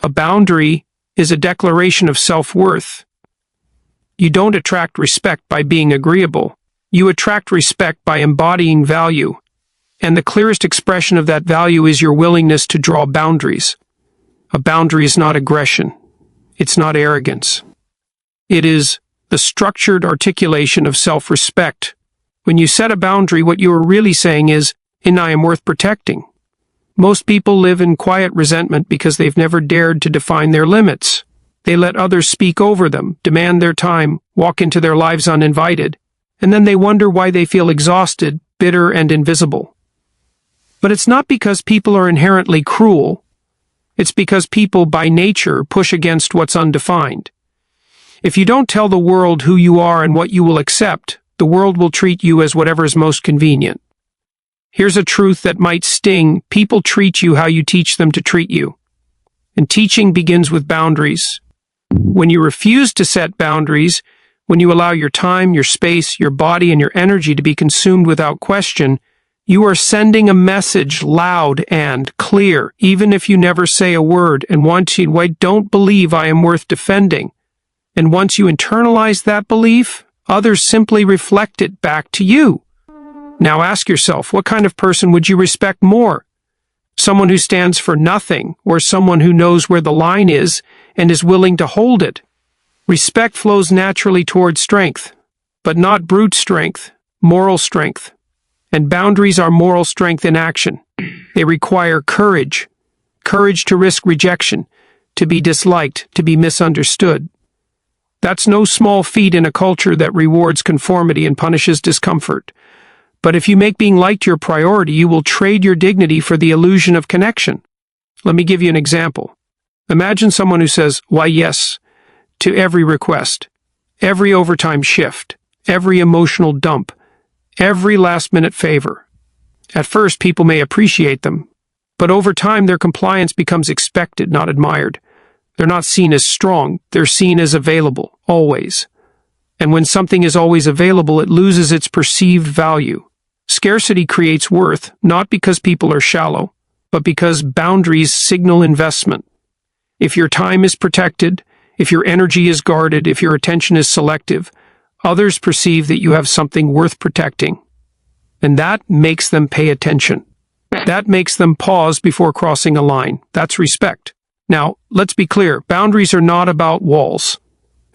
A boundary is a declaration of self-worth. You don't attract respect by being agreeable. You attract respect by embodying value. And the clearest expression of that value is your willingness to draw boundaries. A boundary is not aggression. It's not arrogance. It is the structured articulation of self-respect. When you set a boundary, what you are really saying is, "And I am worth protecting." Most people live in quiet resentment because they've never dared to define their limits. They let others speak over them, demand their time, walk into their lives uninvited, and then they wonder why they feel exhausted, bitter, and invisible. But it's not because people are inherently cruel. It's because people, by nature, push against what's undefined. If you don't tell the world who you are and what you will accept, the world will treat you as whatever is most convenient. Here's a truth that might sting. People treat you how you teach them to treat you. And teaching begins with boundaries. When you refuse to set boundaries, when you allow your time, your space, your body, and your energy to be consumed without question, you are sending a message loud and clear, even if you never say a word. And once you don't believe I am worth defending, and once you internalize that belief, others simply reflect it back to you. Now ask yourself, what kind of person would you respect more? Someone who stands for nothing, or someone who knows where the line is and is willing to hold it? Respect flows naturally towards strength, but not brute strength, moral strength. And boundaries are moral strength in action. They require courage. Courage to risk rejection, to be disliked, to be misunderstood. That's no small feat in a culture that rewards conformity and punishes discomfort. But if you make being liked your priority, you will trade your dignity for the illusion of connection. Let me give you an example. Imagine someone who says, "Why, yes," to every request, every overtime shift, every emotional dump, every last-minute favor. At first, people may appreciate them, but over time, their compliance becomes expected, not admired. They're not seen as strong, they're seen as available, always. And when something is always available, it loses its perceived value. Scarcity creates worth, not because people are shallow, but because boundaries signal investment. If your time is protected, if your energy is guarded, if your attention is selective, others perceive that you have something worth protecting. And that makes them pay attention. That makes them pause before crossing a line. That's respect. Now, let's be clear. Boundaries are not about walls.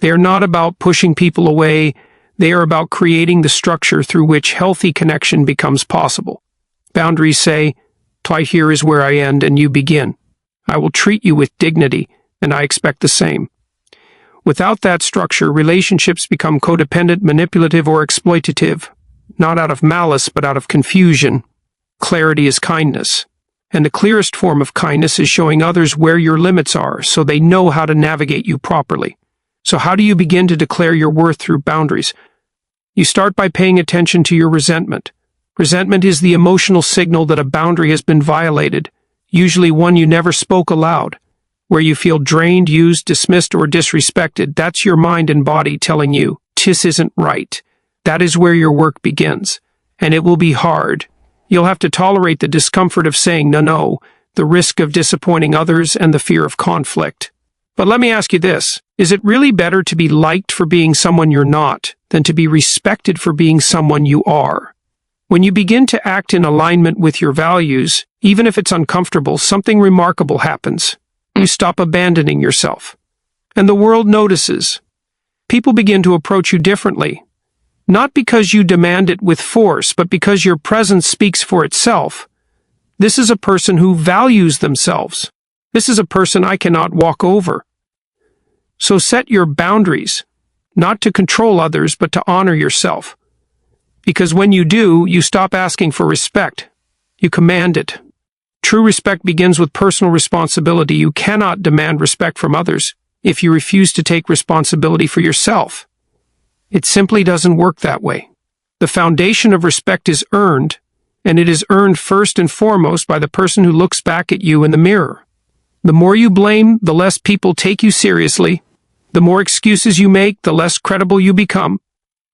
They are not about pushing people away. They are about creating the structure through which healthy connection becomes possible. Boundaries say, here is where I end and you begin. I will treat you with dignity, and I expect the same. Without that structure, relationships become codependent, manipulative, or exploitative, not out of malice, but out of confusion. Clarity is kindness. And the clearest form of kindness is showing others where your limits are so they know how to navigate you properly. So how do you begin to declare your worth through boundaries? You start by paying attention to your resentment. Resentment is the emotional signal that a boundary has been violated, usually one you never spoke aloud. Where you feel drained, used, dismissed, or disrespected, that's your mind and body telling you, this isn't right. That is where your work begins. And it will be hard. You'll have to tolerate the discomfort of saying no, the risk of disappointing others, and the fear of conflict. But let me ask you this. Is it really better to be liked for being someone you're not than to be respected for being someone you are? When you begin to act in alignment with your values, even if it's uncomfortable, something remarkable happens. You stop abandoning yourself. And the world notices. People begin to approach you differently. Not because you demand it with force, but because your presence speaks for itself. This is a person who values themselves. This is a person I cannot walk over. So set your boundaries, not to control others, but to honor yourself. Because when you do, you stop asking for respect. You command it. True respect begins with personal responsibility. You cannot demand respect from others if you refuse to take responsibility for yourself. It simply doesn't work that way. The foundation of respect is earned, and it is earned first and foremost by the person who looks back at you in the mirror. The more you blame, the less people take you seriously. The more excuses you make, the less credible you become.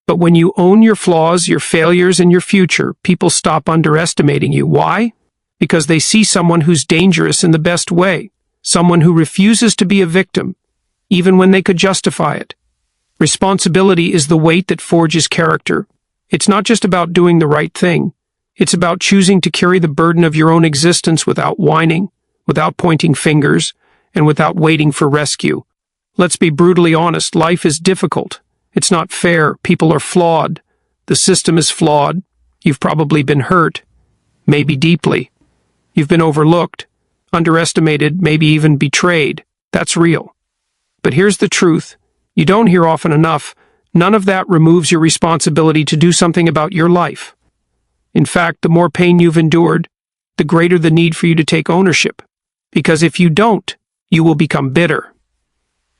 But when you own your flaws, your failures, and your future, people stop underestimating you. Why? Because they see someone who's dangerous in the best way. someone who refuses to be a victim, even when they could justify it. Responsibility is the weight that forges character. It's not just about doing the right thing. It's about choosing to carry the burden of your own existence without whining, without pointing fingers, and without waiting for rescue. Let's be brutally honest, life is difficult. It's not fair. People are flawed. The system is flawed. You've probably been hurt, maybe deeply. You've been overlooked, underestimated, maybe even betrayed. That's real. But here's the truth. You don't hear often enough. None of that removes your responsibility to do something about your life. In fact, the more pain you've endured, the greater the need for you to take ownership. Because if you don't, you will become bitter.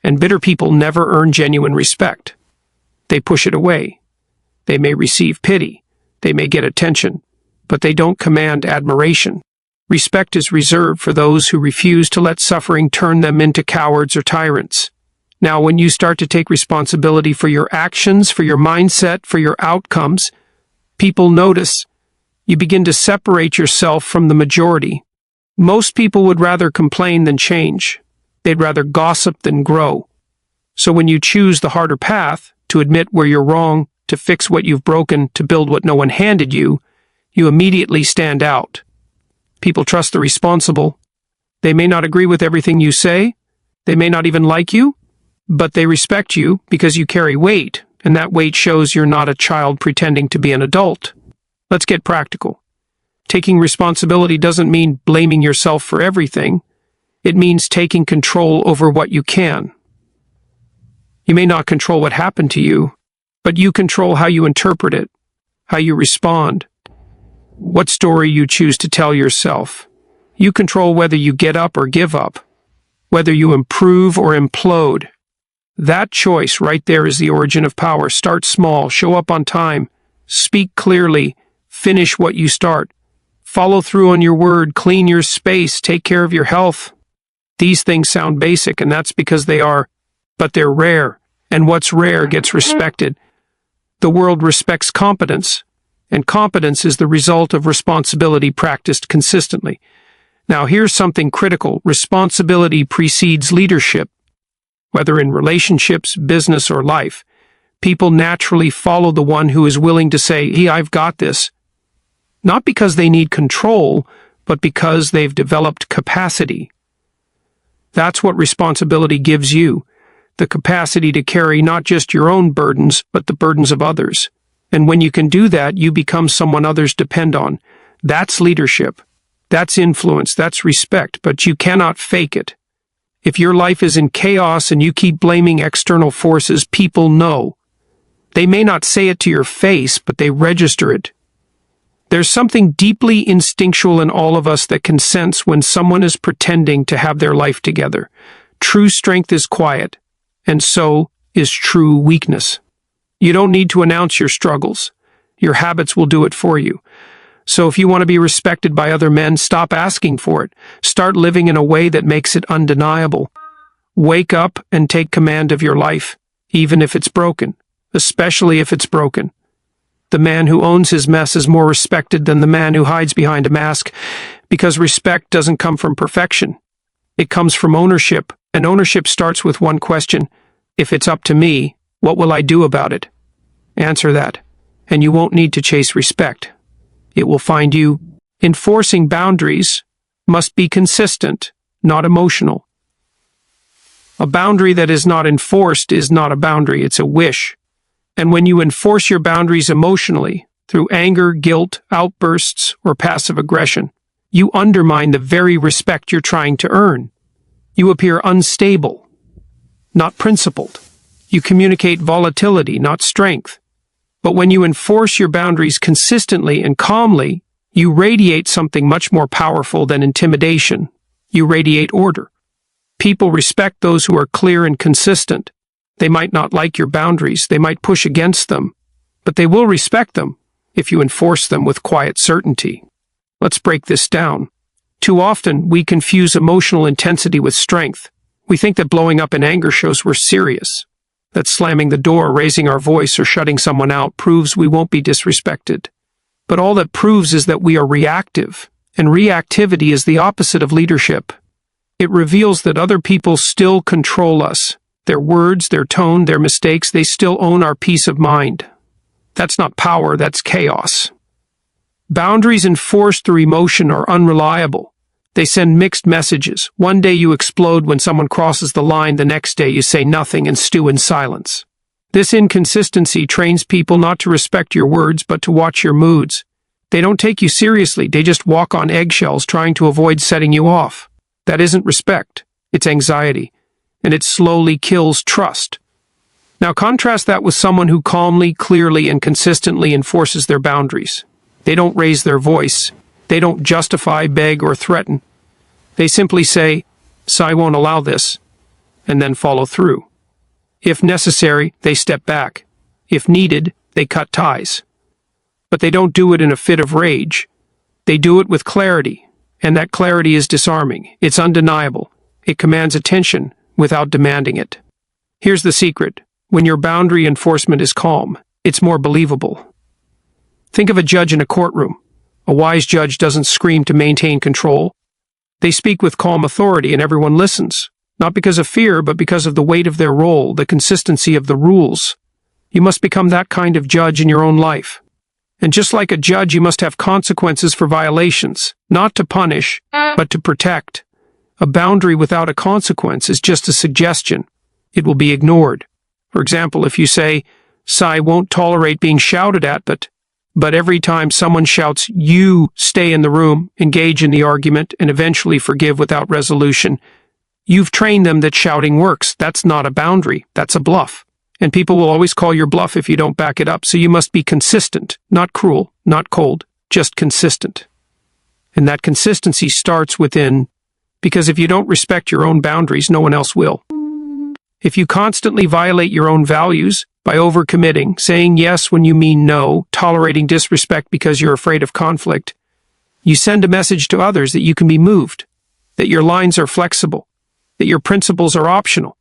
And bitter people never earn genuine respect. They push it away. They may receive pity. They may get attention. But they don't command admiration. Respect is reserved for those who refuse to let suffering turn them into cowards or tyrants. Now, when you start to take responsibility for your actions, for your mindset, for your outcomes, people notice. You begin to separate yourself from the majority. Most people would rather complain than change. They'd rather gossip than grow. So when you choose the harder path, to admit where you're wrong, to fix what you've broken, to build what no one handed you, you immediately stand out. People trust the responsible. They may not agree with everything you say. They may not even like you, but they respect you because you carry weight, and that weight shows you're not a child pretending to be an adult. Let's get practical. Taking responsibility doesn't mean blaming yourself for everything. It means taking control over what you can. You may not control what happened to you, but you control how you interpret it, how you respond, what story you choose to tell yourself. You control whether you get up or give up, whether you improve or implode. That choice right there is the origin of power. Start small, show up on time, speak clearly, finish what you start. Follow through on your word, clean your space, take care of your health. These things sound basic, and that's because they are, but they're rare, and what's rare gets respected. The world respects competence, and competence is the result of responsibility practiced consistently. Now, here's something critical. Responsibility precedes leadership. Whether in relationships, business, or life, people naturally follow the one who is willing to say, "Hey, I've got this." Not because they need control, but because they've developed capacity. That's what responsibility gives you, the capacity to carry not just your own burdens, but the burdens of others. And when you can do that, you become someone others depend on. That's leadership. That's influence. That's respect, but you cannot fake it. If your life is in chaos and you keep blaming external forces, people know. They may not say it to your face, but they register it. There's something deeply instinctual in all of us that can sense when someone is pretending to have their life together. True strength is quiet, and so is true weakness. You don't need to announce your struggles. Your habits will do it for you. So if you want to be respected by other men, stop asking for it. Start living in a way that makes it undeniable. Wake up and take command of your life, even if it's broken, especially if it's broken. The man who owns his mess is more respected than the man who hides behind a mask, because respect doesn't come from perfection. It comes from ownership, and ownership starts with one question. If it's up to me, what will I do about it? Answer that, and you won't need to chase respect. It will find you. Enforcing boundaries must be consistent, not emotional. A boundary that is not enforced is not a boundary, it's a wish. And when you enforce your boundaries emotionally, through anger, guilt, outbursts, or passive aggression, you undermine the very respect you're trying to earn. You appear unstable, not principled. You communicate volatility, not strength. But when you enforce your boundaries consistently and calmly, you radiate something much more powerful than intimidation. You radiate order. People respect those who are clear and consistent. They might not like your boundaries, they might push against them, but they will respect them if you enforce them with quiet certainty. Let's break this down. Too often, we confuse emotional intensity with strength. We think that blowing up in anger shows we're serious, that slamming the door, raising our voice, or shutting someone out proves we won't be disrespected. But all that proves is that we are reactive, and reactivity is the opposite of leadership. It reveals that other people still control us. Their words, their tone, their mistakes, they still own our peace of mind. That's not power, that's chaos. Boundaries enforced through emotion are unreliable. They send mixed messages. One day you explode when someone crosses the line, the next day you say nothing and stew in silence. This inconsistency trains people not to respect your words but to watch your moods. They don't take you seriously, they just walk on eggshells trying to avoid setting you off. That isn't respect, it's anxiety, and it slowly kills trust. Now contrast that with someone who calmly, clearly, and consistently enforces their boundaries. They don't raise their voice. They don't justify, beg, or threaten. They simply say, "I won't allow this," and then follow through. If necessary, they step back. If needed, they cut ties. But they don't do it in a fit of rage. They do it with clarity, and that clarity is disarming. It's undeniable. It commands attention without demanding it. Here's the secret. When your boundary enforcement is calm, it's more believable. Think of a judge in a courtroom. A wise judge doesn't scream to maintain control. They speak with calm authority and everyone listens, not because of fear, but because of the weight of their role, the consistency of the rules. You must become that kind of judge in your own life. And just like a judge, you must have consequences for violations, not to punish, but to protect. A boundary without a consequence is just a suggestion. It will be ignored. For example, if you say, "I won't tolerate being shouted at, but every time someone shouts, you stay in the room, engage in the argument, and eventually forgive without resolution," you've trained them that shouting works. That's not a boundary. That's a bluff. And people will always call your bluff if you don't back it up. So you must be consistent, not cruel, not cold, just consistent. And that consistency starts within, because if you don't respect your own boundaries, no one else will. If you constantly violate your own values by overcommitting, saying yes when you mean no, tolerating disrespect because you're afraid of conflict, you send a message to others that you can be moved, that your lines are flexible, that your principles are optional.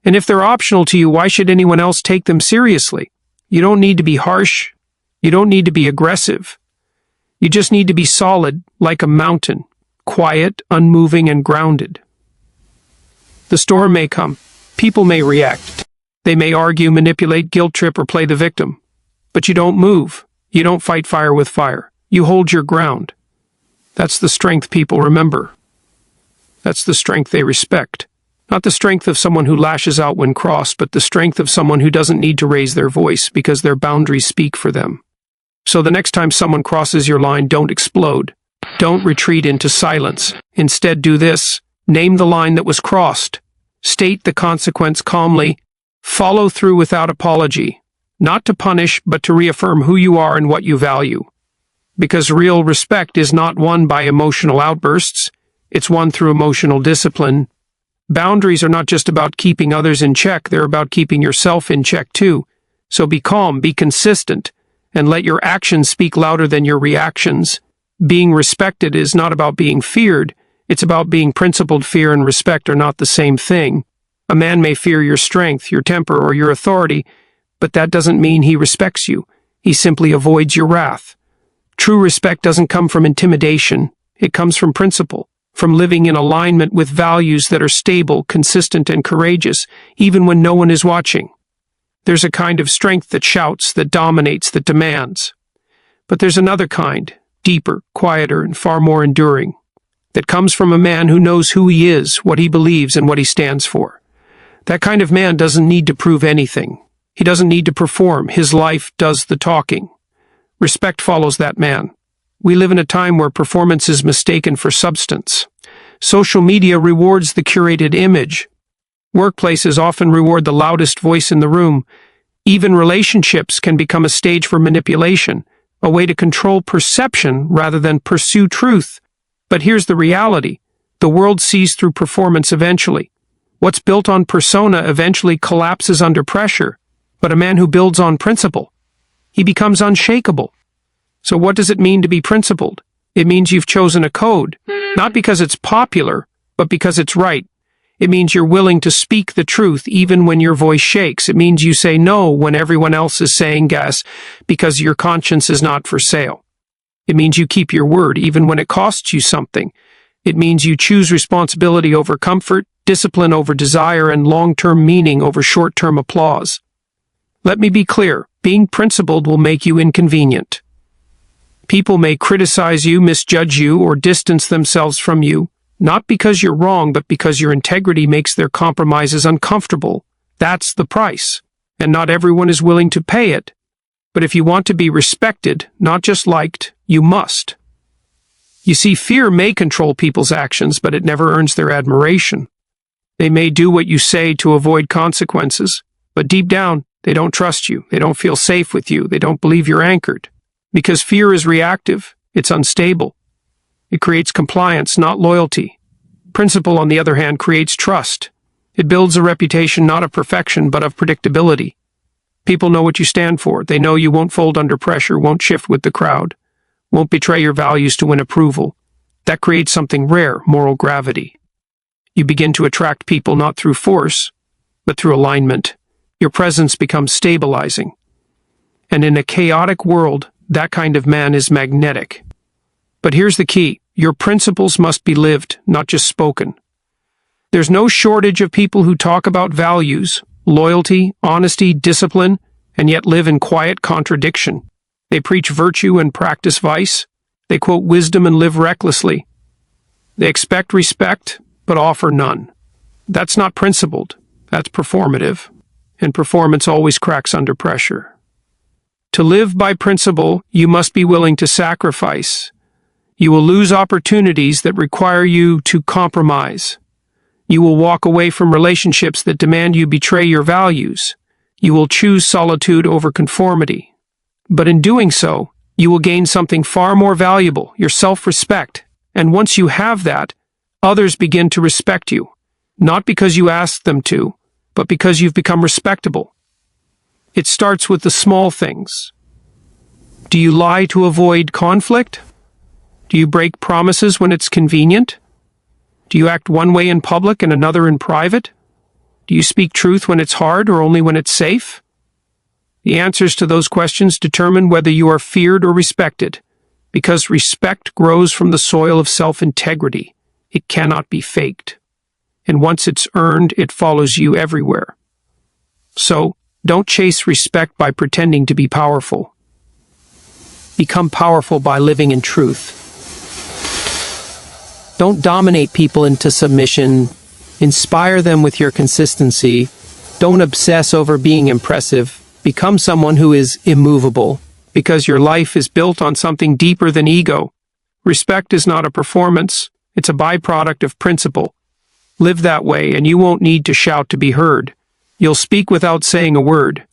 And if they're optional to you, why should anyone else take them seriously? You don't need to be harsh. You don't need to be aggressive. You just need to be solid, like a mountain, quiet, unmoving, and grounded. The storm may come. People may react. They may argue, manipulate, guilt trip, or play the victim. But you don't move. You don't fight fire with fire. You hold your ground. That's the strength people remember. That's the strength they respect. Not the strength of someone who lashes out when crossed, but the strength of someone who doesn't need to raise their voice because their boundaries speak for them. So the next time someone crosses your line, don't explode. Don't retreat into silence. Instead, do this. Name the line that was crossed. State the consequence calmly. Follow through without apology. Not to punish, but to reaffirm who you are and what you value. Because real respect is not won by emotional outbursts. It's won through emotional discipline. Boundaries are not just about keeping others in check, they're about keeping yourself in check too. So be calm, be consistent, and let your actions speak louder than your reactions. Being respected is not about being feared, it's about being principled. Fear and respect are not the same thing. A man may fear your strength, your temper, or your authority, but that doesn't mean he respects you. He simply avoids your wrath. True respect doesn't come from intimidation, it comes from principle. From living in alignment with values that are stable, consistent, and courageous, even when no one is watching. There's a kind of strength that shouts, that dominates, that demands. But there's another kind, deeper, quieter, and far more enduring, that comes from a man who knows who he is, what he believes, and what he stands for. That kind of man doesn't need to prove anything. He doesn't need to perform. His life does the talking. Respect follows that man. We live in a time where performance is mistaken for substance. Social media rewards the curated image. Workplaces often reward the loudest voice in the room. Even relationships can become a stage for manipulation, a way to control perception rather than pursue truth. But here's the reality. The world sees through performance eventually. What's built on persona eventually collapses under pressure. But a man who builds on principle, he becomes unshakable. So what does it mean to be principled? It means you've chosen a code, not because it's popular, but because it's right. It means you're willing to speak the truth even when your voice shakes. It means you say no when everyone else is saying yes, because your conscience is not for sale. It means you keep your word even when it costs you something. It means you choose responsibility over comfort, discipline over desire, and long-term meaning over short-term applause. Let me be clear, being principled will make you inconvenient. People may criticize you, misjudge you, or distance themselves from you, not because you're wrong, but because your integrity makes their compromises uncomfortable. That's the price, and not everyone is willing to pay it. But if you want to be respected, not just liked, you must. You see, fear may control people's actions, but it never earns their admiration. They may do what you say to avoid consequences, but deep down, they don't trust you, they don't feel safe with you, they don't believe you're anchored. Because fear is reactive, it's unstable. It creates compliance, not loyalty. Principle, on the other hand, creates trust. It builds a reputation not of perfection, but of predictability. People know what you stand for. They know you won't fold under pressure, won't shift with the crowd, won't betray your values to win approval. That creates something rare, moral gravity. You begin to attract people not through force, but through alignment. Your presence becomes stabilizing. And in a chaotic world, that kind of man is magnetic. But here's the key. Your principles must be lived, not just spoken. There's no shortage of people who talk about values, loyalty, honesty, discipline, and yet live in quiet contradiction. They preach virtue and practice vice. They quote wisdom and live recklessly. They expect respect, but offer none. That's not principled. That's performative. And performance always cracks under pressure. To live by principle, you must be willing to sacrifice. You will lose opportunities that require you to compromise. You will walk away from relationships that demand you betray your values. You will choose solitude over conformity. But in doing so, you will gain something far more valuable, your self-respect. And once you have that, others begin to respect you, not because you asked them to, but because you've become respectable. It starts with the small things. Do you lie to avoid conflict? Do you break promises when it's convenient? Do you act one way in public and another in private? Do you speak truth when it's hard or only when it's safe? The answers to those questions determine whether you are feared or respected, because respect grows from the soil of self-integrity. It cannot be faked. And once it's earned, it follows you everywhere. So, don't chase respect by pretending to be powerful. Become powerful by living in truth. Don't dominate people into submission. Inspire them with your consistency. Don't obsess over being impressive. Become someone who is immovable, because your life is built on something deeper than ego. Respect is not a performance. It's a byproduct of principle. Live that way, and you won't need to shout to be heard. You'll speak without saying a word.